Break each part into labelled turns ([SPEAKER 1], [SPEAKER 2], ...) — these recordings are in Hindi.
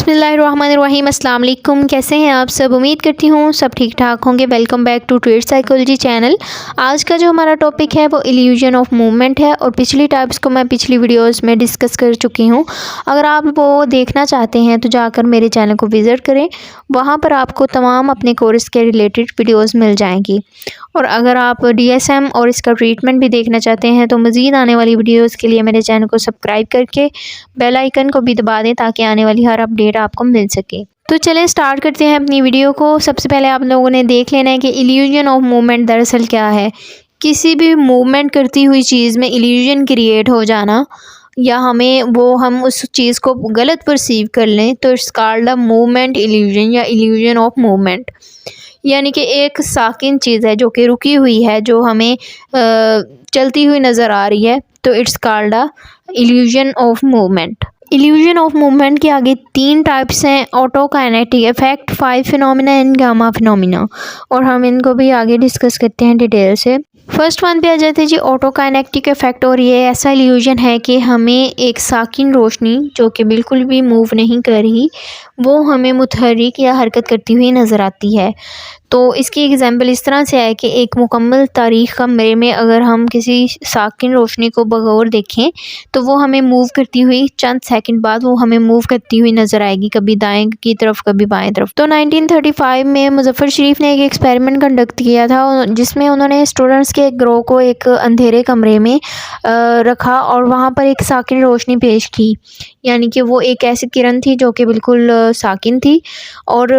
[SPEAKER 1] बिस्मिल्लाहिर्रहमानिर्रहीम। अस्सलाम वालेकुम। कैसे हैं आप सब? उम्मीद करती हूँ सब ठीक ठाक होंगे। Welcome back to tweet psychology channel. आज का जो हमारा टॉपिक है वो इल्यूजन ऑफ मूवमेंट है और पिछली टाइप्स को मैं पिछली वीडियोस में डिस्कस कर चुकी हूँ। अगर आप वो देखना चाहते हैं तो जाकर मेरे चैनल को विज़िट करें, वहाँ पर आपको तमाम अपने कोर्स के रिलेटेड वीडियोज़ मिल जाएंगी। और अगर आप DSM और इसका ट्रीटमेंट भी देखना चाहते हैं तो मज़ीद आने वाली वीडियोज़ के लिए मेरे चैनल को सब्सक्राइब करके बेल आइकन को भी दबा दें ताकि आने वाली हर अपडेट आपको मिल सके। तो चलें स्टार्ट करते हैं अपनी वीडियो को। सबसे पहले आप लोगों ने देख लेना है कि इल्यूजन ऑफ मूवमेंट दरअसल क्या है। किसी भी मूवमेंट करती हुई चीज़ में इल्यूजन क्रिएट हो जाना या हम उस चीज़ को गलत परसीव कर लें तो it's called a movement illusion या इल्यूजन ऑफ मूवमेंट। यानी कि एक साकिन चीज़ है जो कि रुकी हुई है, जो हमें चलती हुई नज़र आ रही है, तो it's called a illusion of movement. Illusion of movement के आगे 3 टाइप्स हैं: autokinetic effect, phi phenomena and gamma phenomena, और हम इनको भी आगे डिस्कस करते हैं डिटेल से। फर्स्ट वन पे आ जाते हैं जी ऑटोकाइनेटिक इफेक्ट। और ये ऐसा इल्यूजन है कि हमें एक साकिन रोशनी जो कि बिल्कुल भी मूव नहीं कर रही, वो हमें मुतहर्रिक या हरकत करती हुई नज़र आती है। तो इसकी एग्जांपल इस तरह से है कि एक मुकम्मल तारीख़ कमरे में अगर हम किसी साकिन रोशनी को बगौर देखें तो वो हमें मूव करती हुई चंद सेकंड बाद वो हमें मूव करती हुई नज़र आएगी, कभी दाएं की तरफ कभी बाएं तरफ। तो 1935 में मुजफ्फर शरीफ ने एक एक्सपेरिमेंट कंडक्ट किया था जिसमें उन्होंने स्टूडेंट्स के एक ग्रोह को एक अंधेरे कमरे में रखा और वहाँ पर एक साकिन रोशनी पेश की। यानी कि वो एक ऐसी किरण थी जो कि बिल्कुल साकिन थी, और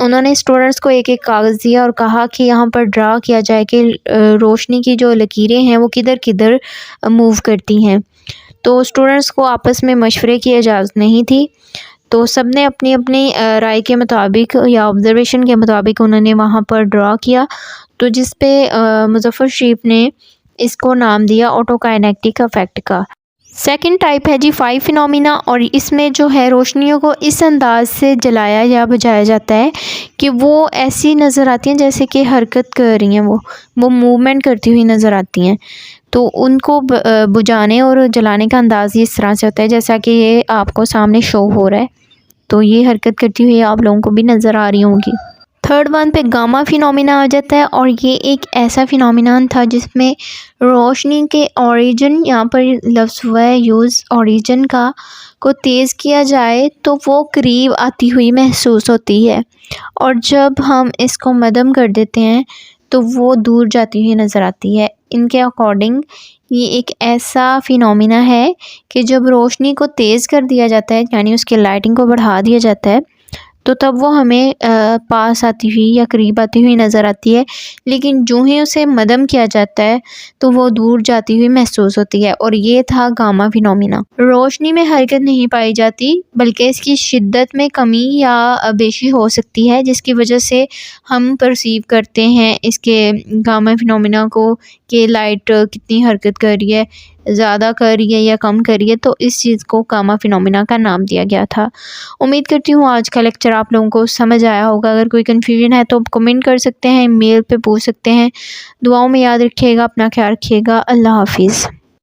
[SPEAKER 1] उन्होंने स्टूडेंट्स को एक एक कागज़ दिया और कहा कि यहाँ पर ड्रा किया जाए कि रोशनी की जो लकीरें हैं वो किधर किधर मूव करती हैं। तो स्टूडेंट्स को आपस में मशवरे की इजाज़त नहीं थी, तो सब ने अपनी अपनी राय के मुताबिक या ऑब्जर्वेशन के मुताबिक उन्होंने वहाँ पर ड्रा किया, तो जिस पे मुजफ्फर शरीफ ने इसको नाम दिया ऑटोकाइनेटिक इफेक्ट का। सेकंड टाइप है जी फाइव फिनोमिना, और इसमें जो है रोशनियों को इस अंदाज से जलाया या बुझाया जाता है कि वो ऐसी नज़र आती हैं जैसे कि हरकत कर रही हैं, वो मूवमेंट करती हुई नज़र आती हैं। तो उनको बुझाने और जलाने का अंदाज़ इस तरह से होता है जैसा कि ये आपको सामने शो हो रहा है, तो ये हरकत करती हुई आप लोगों को भी नज़र आ रही होंगी। थर्ड वन पे गामा फिनोमिना आ जाता है, और ये एक ऐसा फिनोमिनान था जिसमें रोशनी के ओरिजिन, यहाँ पर लफ्ज़ हुआ है यूज़ ओरिजिन का, को तेज़ किया जाए तो वो करीब आती हुई महसूस होती है, और जब हम इसको मदम कर देते हैं तो वो दूर जाती हुई नज़र आती है। इनके अकॉर्डिंग ये एक ऐसा फिनोमिना है कि जब रोशनी को तेज़ कर दिया जाता है, यानी उसकी लाइटिंग को बढ़ा दिया जाता है, तो तब वो हमें पास आती हुई या करीब आती हुई नज़र आती है, लेकिन जो ही उसे मदम किया जाता है तो वो दूर जाती हुई महसूस होती है। और ये था गामा फिनोमिना। रोशनी में हरकत नहीं पाई जाती बल्कि इसकी शिद्दत में कमी या बेशी हो सकती है, जिसकी वजह से हम परसीव करते हैं इसके गामा फिनोमिना को कि लाइट कितनी हरकत कर रही है, ज़्यादा कर रही है या कम कर रही है, तो इस चीज़ को गामा फिनोमिना का नाम दिया गया था। उम्मीद करती हूँ आज का लेक्चर आप लोगों को समझ आया होगा। अगर कोई कन्फ्यूजन है तो कमेंट कर सकते हैं, मेल पे पूछ सकते हैं। दुआओं में याद रखिएगा, अपना ख्याल रखिएगा। अल्लाह हाफिज़।